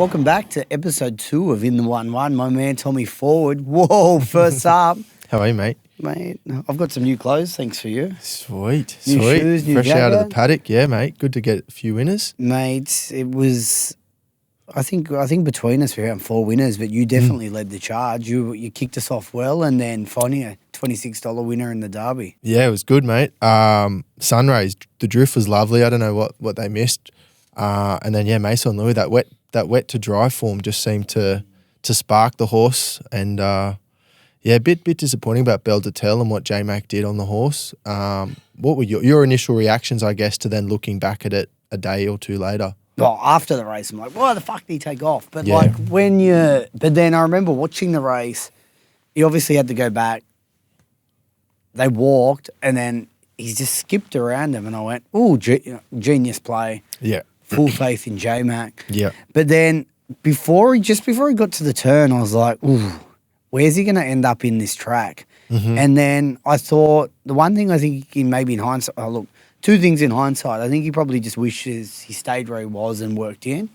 Welcome back to episode 2 of In the 1-1. My man Tommy Forward. Whoa, first up. How are you, mate? Mate, I've got some new clothes, thanks for you. Sweet. New shoes, new Fresh out of the jacket. paddock. Yeah, mate. Good to get a few winners. Mate, it was, I think between us we had 4 winners, but you definitely led the charge. You kicked us off well and then finding a $26 winner in the derby. Yeah, it was good, mate. Sunrays, the drift was lovely. I don't know what they missed. And then, yeah, Mason Louis, that wet to dry form just seemed to spark the horse. And, yeah, a bit disappointing about Belle de Tel and what J-Mac did on the horse. What were your initial reactions, I guess, to then looking back at it a day or two later? Well, after the race, I'm like, why the fuck did he take off? But Yeah. but then I remember watching the race, he obviously had to go back. They walked and then he just skipped around them and I went, ooh, genius play. Yeah. Full faith in J-Mac. Yeah. But then before he got to the turn, I was like, ooh, where's he going to end up in this track? Mm-hmm. And then I thought, the one thing I think maybe in hindsight, two things in hindsight. I think he probably just wishes he stayed where he was and worked in,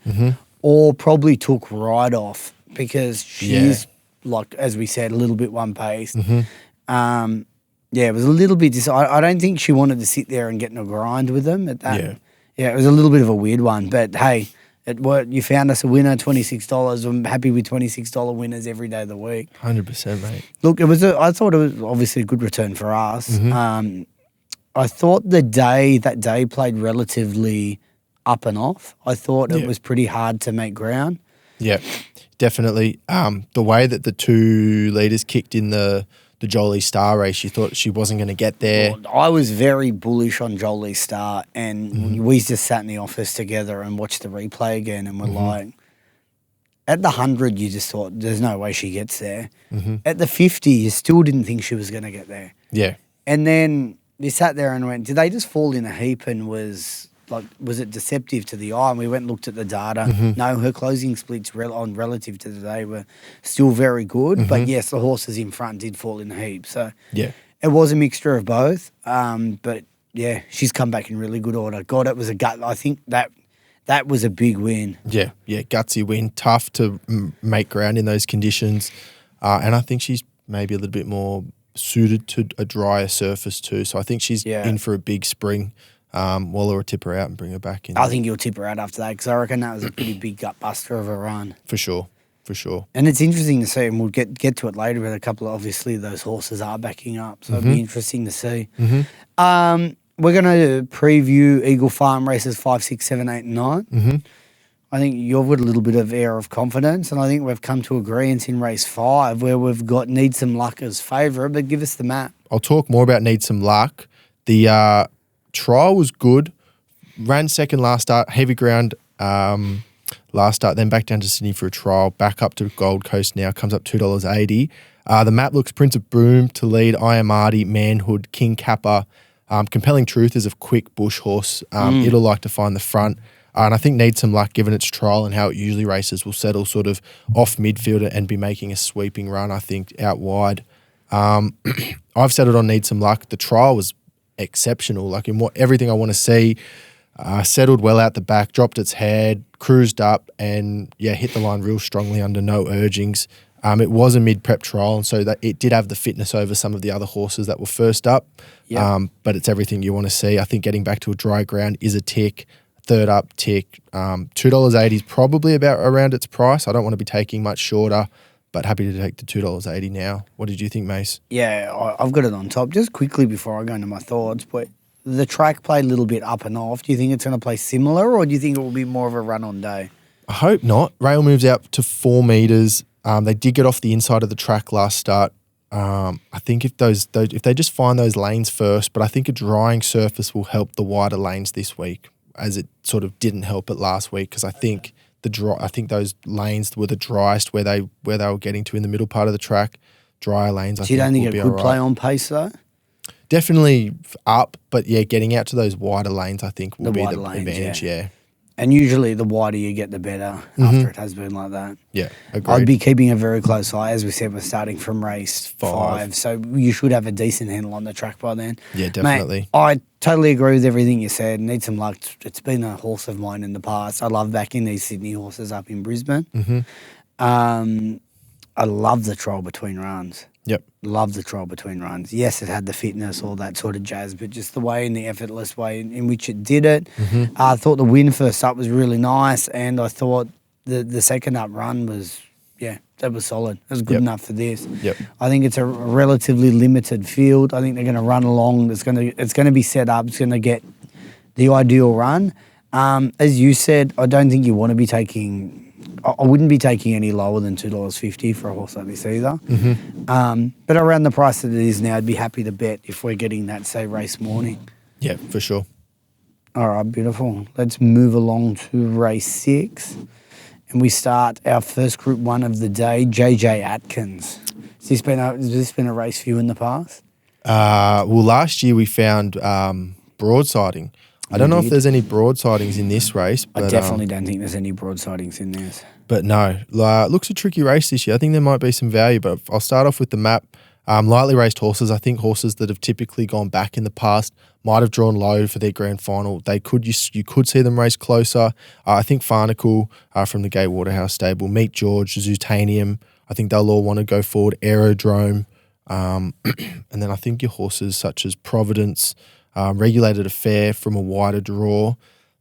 or probably took right off because she's, like, as we said, a little bit one-paced. Yeah, it was a little bit I don't think she wanted to sit there and get in a grind with them at that. Yeah, it was a little bit of a weird one. But, hey, it worked. You found us a winner, $26. I'm happy with $26 winners every day of the week. 100%, mate. Look, I thought it was obviously a good return for us. I thought that day played relatively up and off. I thought it was pretty hard to make ground. Yeah, definitely. The way that the 2 leaders kicked in the Jolie Star race, you thought she wasn't going to get there. Well, I was very bullish on Jolie Star, and we just sat in the office together and watched the replay again, and we're like, at the 100, you just thought, there's no way she gets there. At the 50, you still didn't think she was going to get there. Yeah. And then you sat there and went, did they just fall in a heap and was it deceptive to the eye? And we went and looked at the data. No, her closing splits relative to today were still very good. But yes, the horses in front did fall in a heap. So Yeah. it was a mixture of both. But yeah, she's come back in really good order. God, it was a gut. I think that was a big win. Yeah, gutsy win. Tough to make ground in those conditions. And I think she's maybe a little bit more suited to a drier surface too. So I think she's in for a big spring. Waller will tip her out and bring her back in. I think you'll tip her out after that because I reckon that was a pretty big gut buster of a run. For sure. And it's interesting to see, and we'll get to it later, but a couple of, obviously, those horses are backing up. So it'll be interesting to see. We're going to preview Eagle Farm races 5, 6, 7, 8, and 9. I think you've got a little bit of air of confidence, and I think we've come to agreement in race 5 where we've got Need Some Luck as favourite, but give us the map. I'll talk more about Need Some Luck. The trial was good. Ran second last start, heavy ground last start, then back down to Sydney for a trial, back up to Gold Coast now, comes up $2.80. The map looks Prince of Boom to lead, I Am Artie, Manhood, King Kappa. Compelling Truth is a quick bush horse. It'll like to find the front. And I think Need Some Luck, given its trial and how it usually races, will settle sort of off midfield and be making a sweeping run, I think, out wide. I've settled on Need Some Luck. The trial was exceptional, like in everything I want to see. Settled well out the back, dropped its head, cruised up, and hit the line real strongly under no urgings. It was a mid-prep trial, and so that it did have the fitness over some of the other horses that were first up. But it's everything you want to see. I think getting back to a dry ground is a tick. Third up tick. $2.80 is probably about around its price. I don't want to be taking much shorter, but happy to take the $2.80 now. What did you think, Mace? Yeah, I've got it on top. Just quickly before I go into my thoughts, but the track played a little bit up and off. Do you think it's going to play similar, or do you think it will be more of a run-on day? I hope not. Rail moves out to 4 metres. They did get off the inside of the track last start. I think if they just find those lanes first, but I think a drying surface will help the wider lanes this week, as it sort of didn't help it last week, because I think those lanes were the driest where they were getting to in the middle part of the track. Drier lanes, I think, will be all right. Do you don't think it could play on pace though? Definitely up, but getting out to those wider lanes, I think, will be the advantage. Yeah. And usually the wider you get, the better after it has been like that. Yeah, agreed. I'd be keeping a very close eye. As we said, we're starting from race 5. So you should have a decent handle on the track by then. Yeah, definitely. Mate, I totally agree with everything you said. Need some luck. It's been a horse of mine in the past. I love backing these Sydney horses up in Brisbane. I love the trial between runs. Yep. Love the trial between runs. Yes, it had the fitness, all that sort of jazz, but just the way and the effortless way in which it did it. I thought the win first up was really nice, and I thought the second up run was, that was solid. It was good enough for this. Yep. I think it's a relatively limited field. I think they're going to run along. It's going to be set up. It's going to get the ideal run. As you said, I don't think you want to be taking. I wouldn't be taking any lower than $2.50 for a horse like this either. But around the price that it is now, I'd be happy to bet if we're getting that, say, race morning. Yeah, for sure. All right, beautiful. Let's move along to race 6. And we start our first Group 1 of the day, JJ Atkins. Has this been a race for you in the past? Well, last year we found broadsiding. I don't know if there's any broadsidings in this race. But, I definitely don't think there's any broadsidings in this. But no, looks a tricky race this year. I think there might be some value, but I'll start off with the map. Lightly raced horses. I think horses that have typically gone back in the past might have drawn low for their grand final. You could see them race closer. I think Farnacle from the Gay Waterhouse stable, Meet George, Zootanium. I think they'll all want to go forward. Aerodrome, and then I think your horses such as Providence, Regulated Affair from a wider draw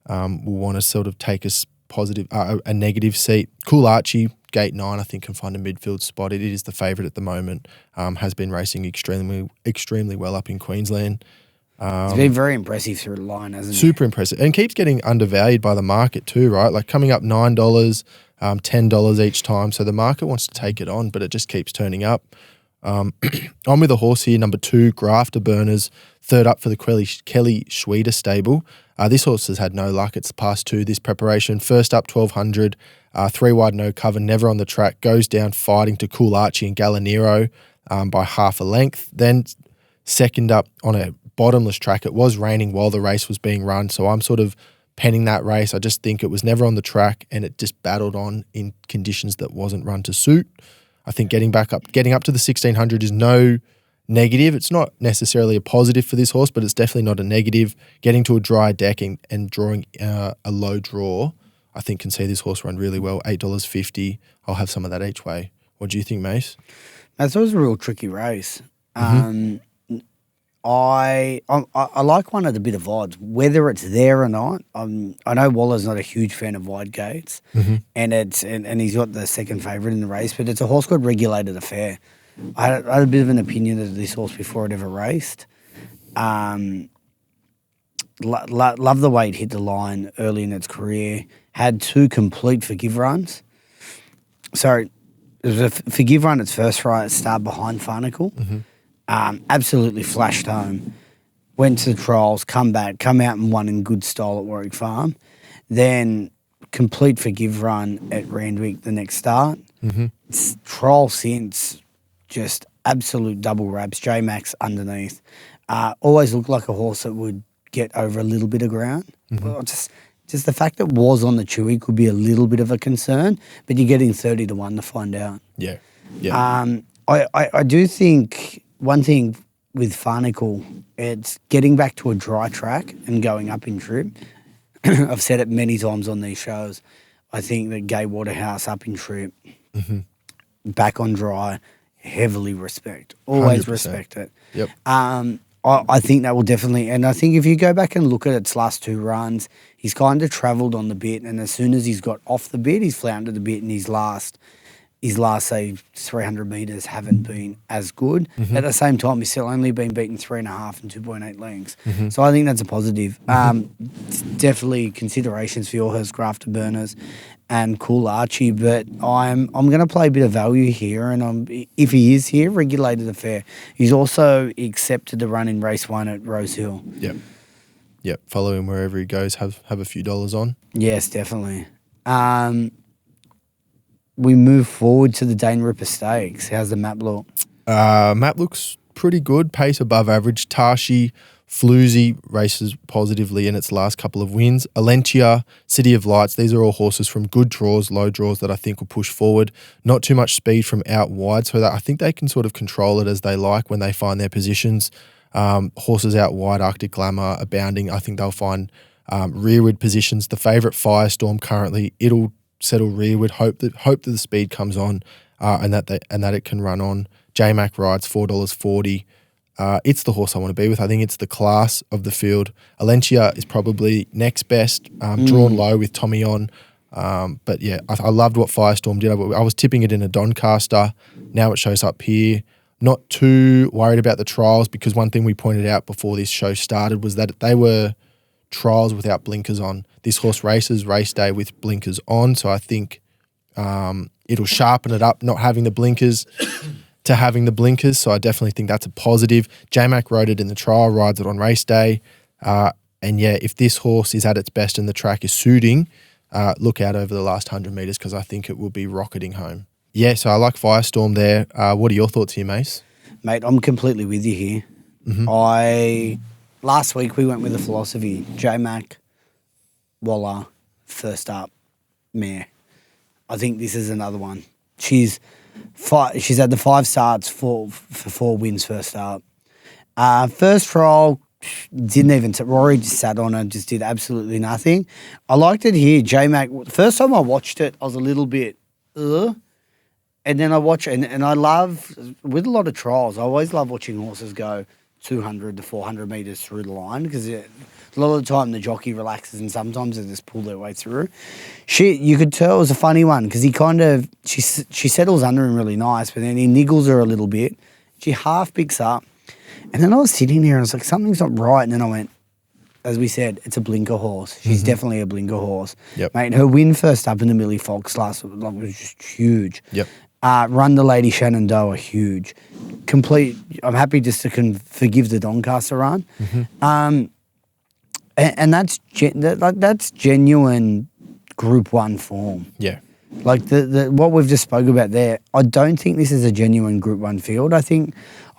will want to sort of take a negative seat. Cool Archie, Gate 9, I think can find a midfield spot. It is the favourite at the moment. Has been racing extremely well up in Queensland. It's been very impressive through the line, hasn't it? Super impressive. And keeps getting undervalued by the market too, right? Like coming up $9, $10 each time. So the market wants to take it on, but it just keeps turning up. I'm with a horse here, number 2, Grafterburners, third up for the Kelly Schweder stable. This horse has had no luck. It's past 2 this preparation. First up, 1200, 3 wide, no cover, never on the track. Goes down fighting to Cool Archie and Gallinero by half a length. Then second up on a bottomless track. It was raining while the race was being run, so I'm sort of penning that race. I just think it was never on the track and it just battled on in conditions that wasn't run to suit. I think getting up to the 1600 is no negative. It's not necessarily a positive for this horse, but it's definitely not a negative. Getting to a dry deck and drawing a low draw, I think can see this horse run really well. $8.50. I'll have some of that each way. What do you think, Mace? That was a real tricky race. I like one at a bit of odds, whether it's there or not. I know Waller's not a huge fan of wide gates, and he's got the second favourite in the race, but it's a horse called Regulated Affair. I had a bit of an opinion of this horse before it ever raced. Love the way it hit the line early in its career. Had 2 complete forgive runs. Sorry, it was a forgive run its first start behind Farnacle. Absolutely flashed home. Went to the trials, come out and won in good style at Warwick Farm. Then complete forgive run at Randwick the next start. Trial since, just absolute double wraps, J-Max underneath. Always looked like a horse that would get over a little bit of ground. Well, just the fact that it was on the chewy could be a little bit of a concern, but you're getting 30 to 1 to find out. Yeah. I do think one thing with Farnacle, it's getting back to a dry track and going up in trip. I've said it many times on these shows. I think that Gay Waterhouse up in trip, back on dry, heavily respect. Always 100%. respect it. Yep. I think that will definitely, and I think if you go back and look at its last 2 runs, he's kind of travelled on the bit, and as soon as he's got off the bit, he's floundered the bit, and his last, say, 300 metres haven't been as good. At the same time, he's still only been beaten 3.5 and 2.8 lengths. So I think that's a positive. Definitely considerations for your horse, Grafterburners and Cool Archie, but I'm going to play a bit of value here, and if he is here, Regulated Affair. He's also accepted to run in race 1 at Rosehill. Yep. Follow him wherever he goes. Have a few dollars on. Yes, definitely. We move forward to the Dane Ripper Stakes. How's the map look? Map looks pretty good. Pace above average. Tashi Floozy races positively in its last couple of wins. Alentia, City of Lights, these are all horses from good draws, low draws that I think will push forward. Not too much speed from out wide, so that I think they can sort of control it as they like when they find their positions. Horses out wide, Arctic Glamour, Abounding, I think they'll find rearward positions. The favourite Firestorm currently, it'll settle rearward. Hope that the speed comes on and that it can run on. J-Mac rides $4.40. It's the horse I want to be with. I think it's the class of the field. Alentia is probably next best, drawn low with Tommy on. But yeah, I loved what Firestorm did. I was tipping it in a Doncaster. Now it shows up here. Not too worried about the trials, because one thing we pointed out before this show started was that they were trials without blinkers on. This horse races race day with blinkers on, so I think it'll sharpen it up, not having the blinkers to having the blinkers, so I definitely think that's a positive. J-Mac rode it in the trial, rides it on race day, and yeah, if this horse is at its best and the track is suiting, look out over the last 100 metres, because I think it will be rocketing home. Yeah, so I like Firestorm there. What are your thoughts here, Mace? Mate, I'm completely with you here. Mm-hmm. Last week we went with the philosophy, J-Mac, Waller, first up, mare. I think this is another one. She's had the 5 starts for 4 wins first up. First trial, didn't even Rory just sat on her, just did absolutely nothing. I liked it here. J-Mac, first time I watched it, I was a little bit, and then I watch it, and I love, with a lot of trials, I always love watching horses go 200 to 400 metres through the line, because a lot of the time the jockey relaxes and sometimes they just pull their way through. You could tell it was a funny one, because she settles under him really nice, but then he niggles her a little bit. She half picks up, and then I was sitting there and I was like, something's not right, and then I went, as we said, it's a blinker horse. She's definitely a blinker horse. Yep. Mate, her win first up in the Millie Fox last week was just huge. Yep. Run the Lady Shenandoah, huge. Complete. I'm happy just to forgive the Doncaster run. And that's genuine Group 1 form. Yeah. Like the what we've just spoke about there, I don't think this is a genuine Group 1 field. I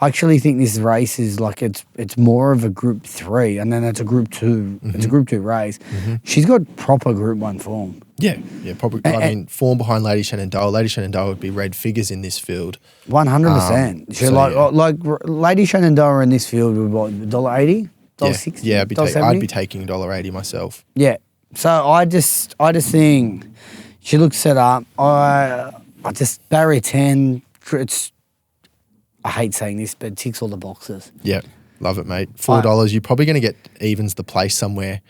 actually think this race is like it's more of a Group 3, and then it's a Group 2. It's a Group 2 race. She's got proper Group 1 form. Yeah, probably. I mean, form behind Lady Shenandoah. Lady Shenandoah would be red figures in this field. 100%. Like Lady Shenandoah in this field would what, $1.80, $1.60? Yeah, I'd be taking $1.80 myself. Yeah. So I just think she looks set up. I just barrier 10. I hate saying this, but it ticks all the boxes. Yeah, love it, mate. $4. You're probably going to get evens the place somewhere.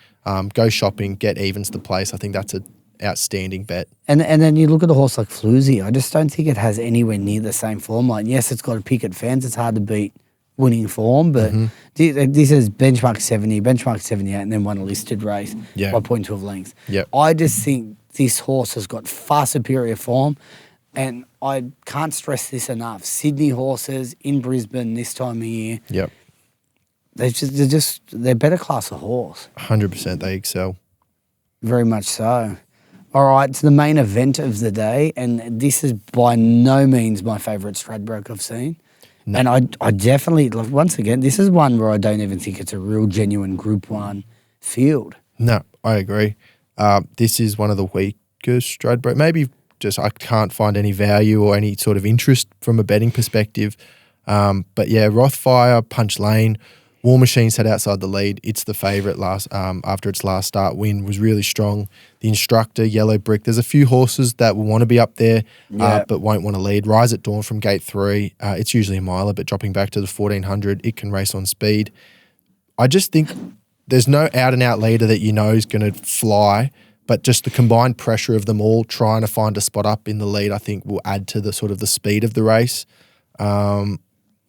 Go shopping, get evens the place. I think that's an outstanding bet. And then you look at a horse like Floozy. I just don't think it has anywhere near the same form line. Yes, it's got a picket fence. It's hard to beat winning form, but this is benchmark 70, benchmark 78, and then won a listed race by 0.2 of length. Yep. I just think this horse has got far superior form, and I can't stress this enough. Sydney horses in Brisbane this time of year. Yep. They're better class of horse. 100% they excel. Very much so. All right, it's the main event of the day, and this is by no means my favourite Stradbroke I've seen. No. And I definitely, once again, this is one where I don't even think it's a real genuine Group 1 field. No, I agree. This is one of the weaker Stradbroke. Maybe just I can't find any value or any sort of interest from a betting perspective. But yeah, Rothfire, Punch Lane, War Machine sat outside the lead. It's the favourite after its last start win, was really strong. The Instructor, Yellow Brick. There's a few horses that will want to be up there but won't want to lead. Rise at Dawn from gate 3. It's usually a miler, but dropping back to the 1400, it can race on speed. I just think there's no out-and-out leader that you know is going to fly, but just the combined pressure of them all trying to find a spot up in the lead, I think, will add to the sort of the speed of the race.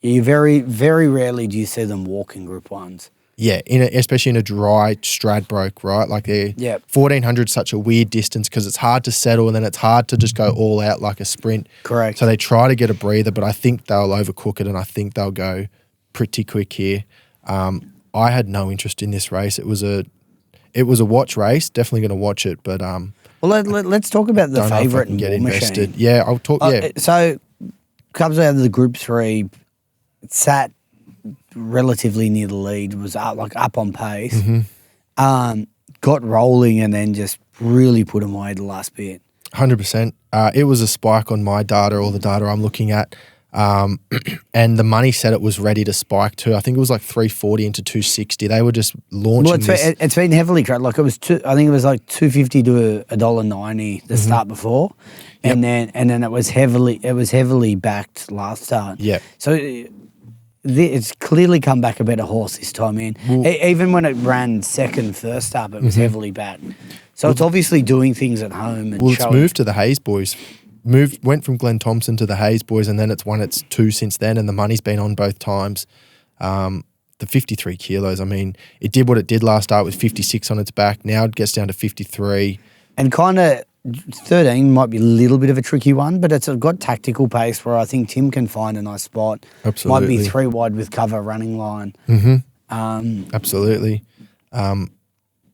You very, very rarely do you see them walk in Group 1s. Yeah, especially in a dry Stradbroke, right? Like 1400 is such a weird distance because it's hard to settle and then it's hard to just go all out like a sprint. Correct. So they try to get a breather, but I think they'll overcook it and I think they'll go pretty quick here. I had no interest in this race. It was a watch race. Definitely going to watch it, but well, let's talk about the favourite and get War invested. Machine. Yeah, I'll talk. So comes out of the Group 3. Sat relatively near the lead, was up on pace, got rolling and then just really put him away the last bit. 100%. It was a spike on my data, or the data I'm looking at. And the money said it was ready to spike too. I think it was like 340 into 260. They were just launching this. It's been heavily crowded. Like I think it was like 250 to $1.90 the start before, and then it was heavily backed last start. Yeah. So it's clearly come back a better horse this time in. Even when it ran second first up, it was heavily backed. So it's obviously doing things at home. And it's moved to the Hayes boys. Went from Glenn Thompson to the Hayes boys, and then it's won its 2 since then, and the money's been on both times. The 53 kilos, I mean, it did what it did last start with 56 on its back. Now it gets down to 53. And kind of 13 might be a little bit of a tricky one, but it's got tactical pace where I think Tim can find a nice spot. Absolutely. Might be 3 wide with cover running line. Absolutely.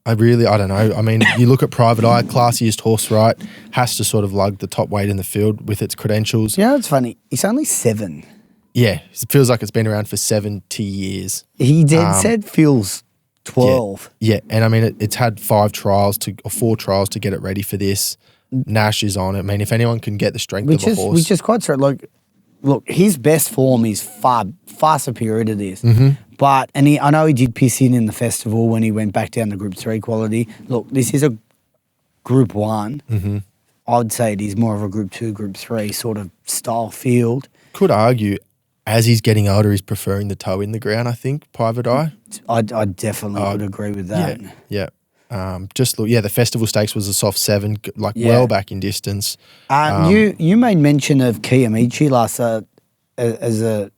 I don't know. I mean, you look at Private Eye, classiest horse, right? Has to sort of lug the top weight in the field with its credentials. You know, it's funny. He's only 7. Yeah, it feels like it's been around for 70 years. He said feels 12. Yeah, and I mean, it's had 4 trials to get it ready for this. Nash is on it. I mean, if anyone can get the strength of a horse. Which is quite straight. Like, look, his best form is far superior to this. But, I know he did piss in the festival when he went back down to Group 3 quality. Look, this is a Group 1. I'd say it is more of a Group 2, Group 3 sort of style field. Could argue, as he's getting older, he's preferring the toe in the ground, I think, Private Eye. I definitely would agree with that. Yeah. The Festival Stakes was a soft 7, well back in distance. You made mention of Kiyomichi last as a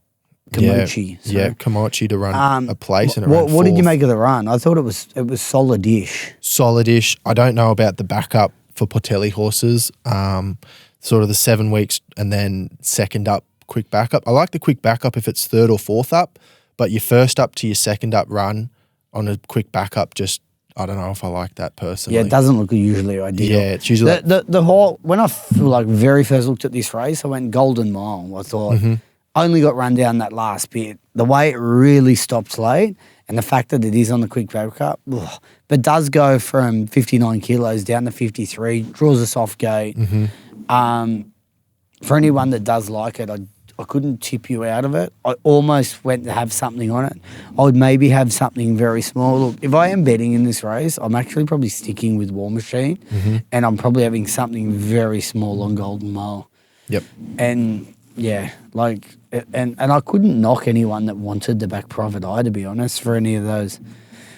Komochi. Komochi to run a place, and it what ran 4th. did you make of the run? I thought it was solid-ish. Solid-ish. I don't know about the backup for Portelli horses. Sort of the 7 weeks and then second up, quick backup. I like the quick backup if it's 3rd or 4th up, but your first up to your second up run on a quick backup, just I don't know if I like that personally. Yeah, it doesn't look usually ideal. Yeah, it's usually the whole when I very first looked at this race, I went Golden Mile. I thought only got run down that last bit. The way it really stops late, and the fact that it is on the quick backup, but does go from 59 kilos down to 53, draws a soft gate. For anyone that does like it, I couldn't tip you out of it. I almost went to have something on it. I would maybe have something very small. Look, if I am betting in this race, I'm actually probably sticking with War Machine, and I'm probably having something very small on Golden Mile. Yep. And yeah, and I couldn't knock anyone that wanted the back Private Eye, to be honest, for any of those.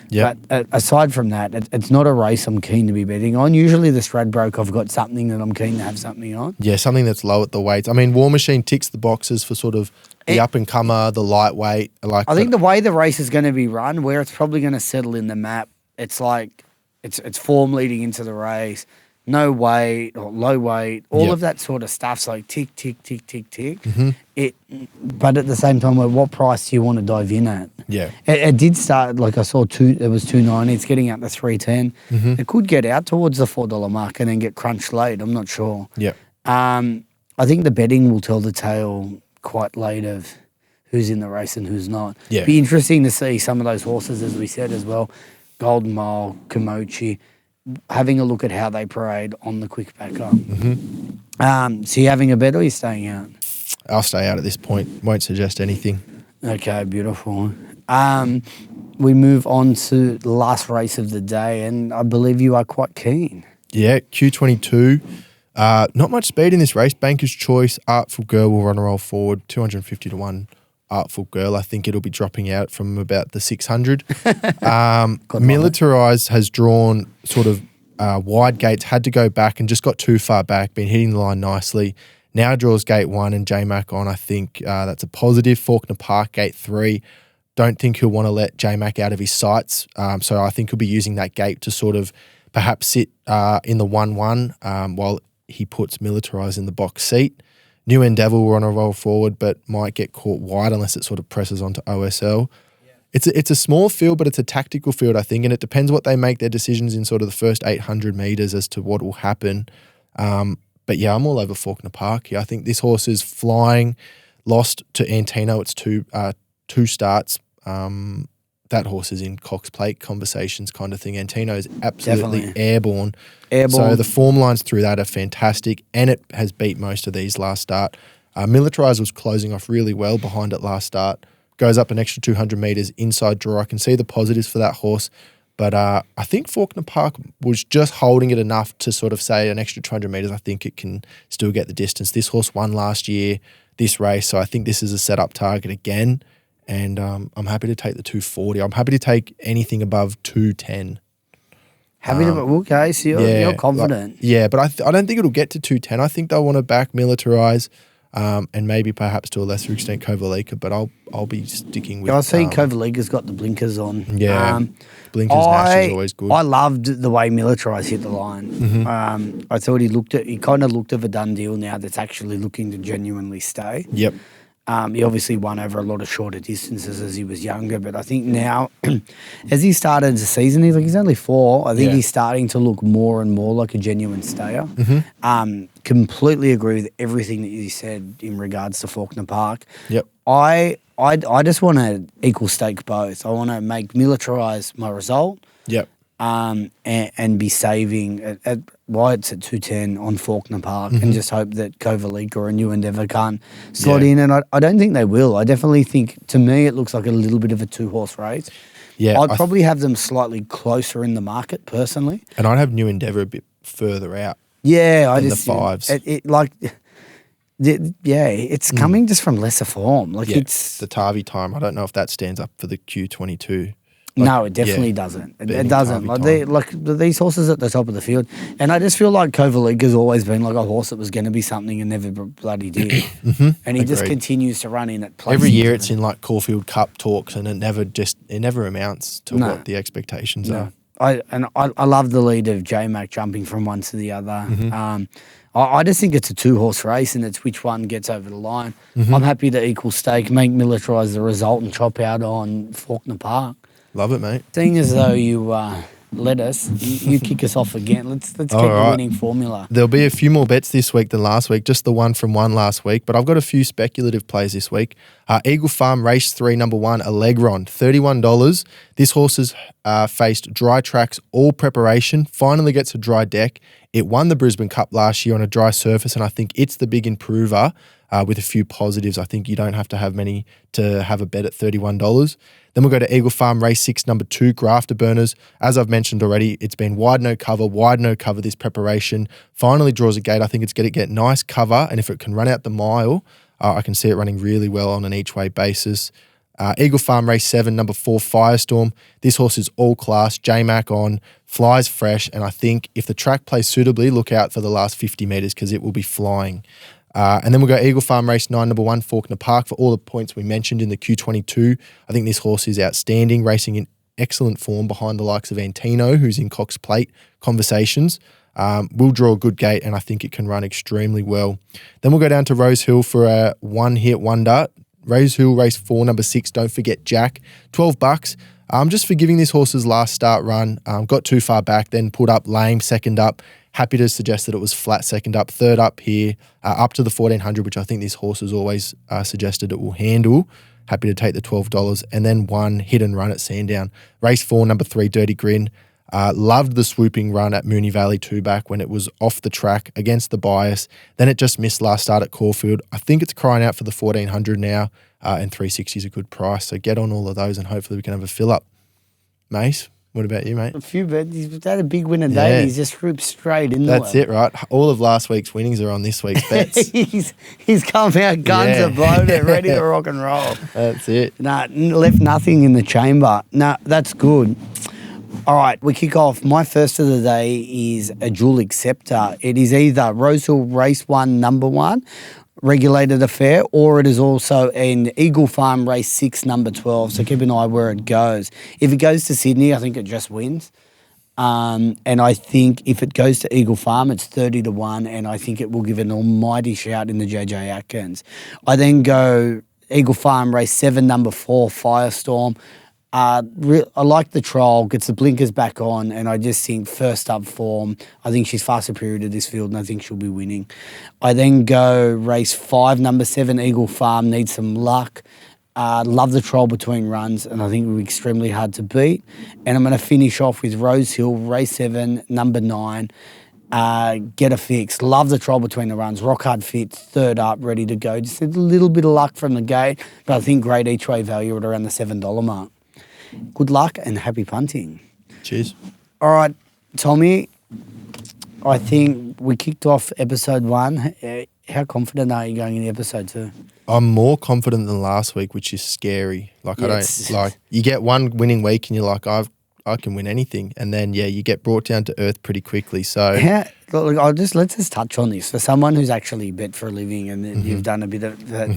Yeah. But aside from that, it's not a race I'm keen to be betting on. Usually the Stradbroke, I've got something that I'm keen to have something on. Yeah, something that's low at the weights. I mean, War Machine ticks the boxes for sort of the up-and-comer, the lightweight. I think the way the race is going to be run, where it's probably going to settle in the map, it's like it's form leading into the race. No weight or low weight, all of that sort of stuff's like tick, tick, tick, tick, tick. But at the same time, what price do you want to dive in at? Yeah. It did start, like I saw, it was $2.90. It's getting out to $3.10. It could get out towards the $4 mark and then get crunched late. I'm not sure. Yeah. I think the betting will tell the tale quite late of who's in the race and who's not. Yeah. Be interesting to see some of those horses, as we said as well, Golden Mile, Komochi, having a look at how they parade on the quick backup. So you having a bet or are you staying out? I'll stay out at this point. Won't suggest anything. Okay, beautiful. We move on to the last race of the day, and I believe you are quite keen. Yeah, Q22. Not much speed in this race. Banker's Choice, Artful Girl will run a roll forward, 250 to 1. Artful Girl, I think it'll be dropping out from about the 600. Militarized has drawn sort of wide gates, had to go back and just got too far back, been hitting the line nicely. Now draws gate 1 and J-Mac on. I think that's a positive. Fawkner Park, gate 3. Don't think he'll want to let J-Mac out of his sights. So I think he'll be using that gate to sort of perhaps sit in the 1-1 while he puts Militarized in the box seat. New Endeavour will run a roll forward, but might get caught wide unless it sort of presses onto OSL. Yeah. It's a small field, but it's a tactical field, I think, and it depends what they make their decisions in sort of the first 800 metres as to what will happen. But yeah, I'm all over Fawkner Park here. I think this horse is flying. Lost to Antino. It's two starts. that horse is in Cox Plate conversations kind of thing. Antino is absolutely Definitely. airborne. So the form lines through that are fantastic, and it has beat most of these last start. Militarise was closing off really well behind it last start. Goes up an extra 200 metres inside draw. I can see the positives for that horse. But I think Fawkner Park was just holding it enough to sort of say an extra 200 metres, I think it can still get the distance. This horse won last year, this race, so I think this is a set-up target again. And I'm happy to take the 240. I'm happy to take anything above 210. Okay, so you're confident. But I don't think it'll get to 210. I think they'll want to back Militarise and maybe perhaps to a lesser extent Kovalika, but I'll be sticking with... I see Kovalika's got the blinkers on. Yeah, blinkers Nash is always good. I loved the way Militarise hit the line. I thought he kind of looked of a done deal now that's actually looking to genuinely stay. Yep. He obviously won over a lot of shorter distances as he was younger, but I think now, as he started the season, he's only 4. I think he's starting to look more and more like a genuine stayer. Completely agree with everything that you said in regards to Fawkner Park. Yep. I just want to equal stake both. I want to make Militarise my result. Yep. And be saving at Wyatt's at 210 on Fawkner Park and just hope that Kovalika or a New Endeavour can't slot in. And I don't think they will. I definitely think, to me, it looks like a little bit of a 2-horse race. Yeah, I'd probably have them slightly closer in the market, personally. And I'd have New Endeavour a bit further out. Yeah, I just... the 5s. It's coming just from lesser form. It's... the Tavi time. I don't know if that stands up for the Q22. No, it definitely doesn't. It doesn't. These horses at the top of the field. And I just feel like Kovalika's always been like a horse that was going to be something and never bloody did. And he just continues to run in at places. Every year it's in like Caulfield Cup talks and it never amounts to what the expectations are. I love the lead of J-Mac jumping from one to the other. I just think it's a 2-horse race and it's which one gets over the line. I'm happy to equal stake, make Militarise the result and chop out on Fawkner Park. Love it, mate. Seeing as though you let us, you kick us off again. Let's get the winning formula. There'll be a few more bets this week than last week, just the one from one last week, but I've got a few speculative plays this week. Eagle Farm Race 3, number 1, Alegron, $31. This horse has faced dry tracks all preparation, finally gets a dry deck. It won the Brisbane Cup last year on a dry surface, and I think it's the big improver with a few positives. I think you don't have to have many to have a bet at $31. Then we'll go to Eagle Farm Race 6, number 2, Grafterburners. As I've mentioned already, it's been wide no cover this preparation. Finally draws a gate. I think it's going to get nice cover, and if it can run out the mile, I can see it running really well on an each-way basis. Eagle Farm Race 7, number 4, Firestorm. This horse is all class, J-Mac on, flies fresh, and I think if the track plays suitably, look out for the last 50 metres because it will be flying. And then we'll go Eagle Farm Race 9, number 1, Fawkner Park, for all the points we mentioned in the Q22. I think this horse is outstanding, racing in excellent form behind the likes of Antino, who's in Cox Plate conversations. Will draw a good gate, and I think it can run extremely well. Then we'll go down to Rosehill for a one-hit wonder. Rosehill Race 4, number 6, don't forget Jack, $12. Just for giving this horse's last start run, got too far back, then put up lame, second up. Happy to suggest that it was flat second up, third up here, up to the 1400, which I think this horse has always suggested it will handle. Happy to take the $12. And then one hit and run at Sandown. Race 4, number 3, Dirty Grin. Loved the swooping run at Moonee Valley 2 back when it was off the track against the bias. Then it just missed last start at Caulfield. I think it's crying out for the 1400 now, and 360 is a good price. So get on all of those and hopefully we can have a fill up. Mace, what about you, mate? A few bets. He's had a big win today. He's just swooped straight into it. That's it, right? All of last week's winnings are on this week's bets. he's come out, guns are bloated, ready to rock and roll. That's it. Left nothing in the chamber. That's good. All right, we kick off. My first of the day is a dual acceptor. It is either Rosehill Race 1, number 1, regulated affair, or it is also an Eagle Farm Race 6, number 12. So keep an eye where it goes. If it goes to Sydney, I think it just wins. And I think if it goes to Eagle Farm, it's 30-1, and I think it will give an almighty shout in the JJ Atkins. I then go Eagle Farm Race 7, number 4, Firestorm. I like the trial, gets the blinkers back on, and I just think first up form, I think she's far superior to this field, and I think she'll be winning. I then go race 5, number 7, Eagle Farm, needs some luck. Love the trial between runs, and I think it will be extremely hard to beat. And I'm going to finish off with Rosehill, race 7, number 9. Getafix. Love the trial between the runs. Rock hard fit, third up, ready to go. Just a little bit of luck from the gate, but I think great each way value at around the $7 mark. Good luck and happy punting. Cheers. All right, Tommy, I think we kicked off episode 1. How confident are you going into episode 2? I'm more confident than last week, which is scary. Like, I don't like, you get one winning week and you're like, I can win anything. And then, you get brought down to earth pretty quickly. So let's just touch on this. For someone who's actually bet for a living and you've done a bit of that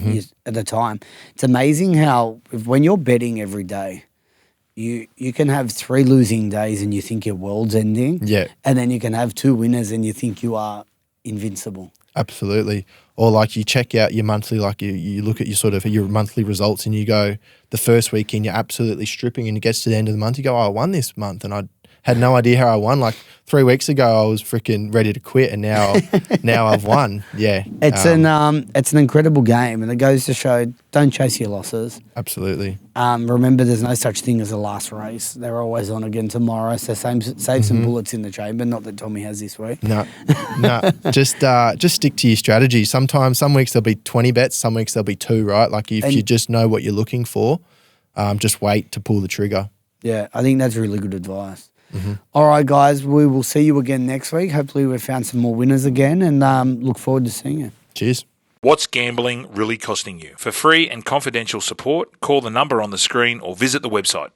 at a time, it's amazing how when you're betting every day, you can have 3 losing days and you think your world's ending. Yeah. And then you can have 2 winners and you think you are invincible. Absolutely. Or like you check out your monthly, like you look at your sort of your monthly results and you go the first weekend you're absolutely stripping and it gets to the end of the month, you go, I won this month and I had no idea how I won. Like 3 weeks ago I was freaking ready to quit and now I've won. Yeah. It's an incredible game and it goes to show don't chase your losses. Absolutely. Remember there's no such thing as a last race. They're always on again tomorrow. So save some bullets in the chamber. Not that Tommy has this week. No. Just stick to your strategy. Sometimes some weeks there'll be 20 bets, some weeks there'll be 2, right? Like if you just know what you're looking for, just wait to pull the trigger. Yeah, I think that's really good advice. All right, guys, we will see you again next week. Hopefully we've found some more winners again and look forward to seeing you. Cheers. What's gambling really costing you? For free and confidential support, call the number on the screen or visit the website.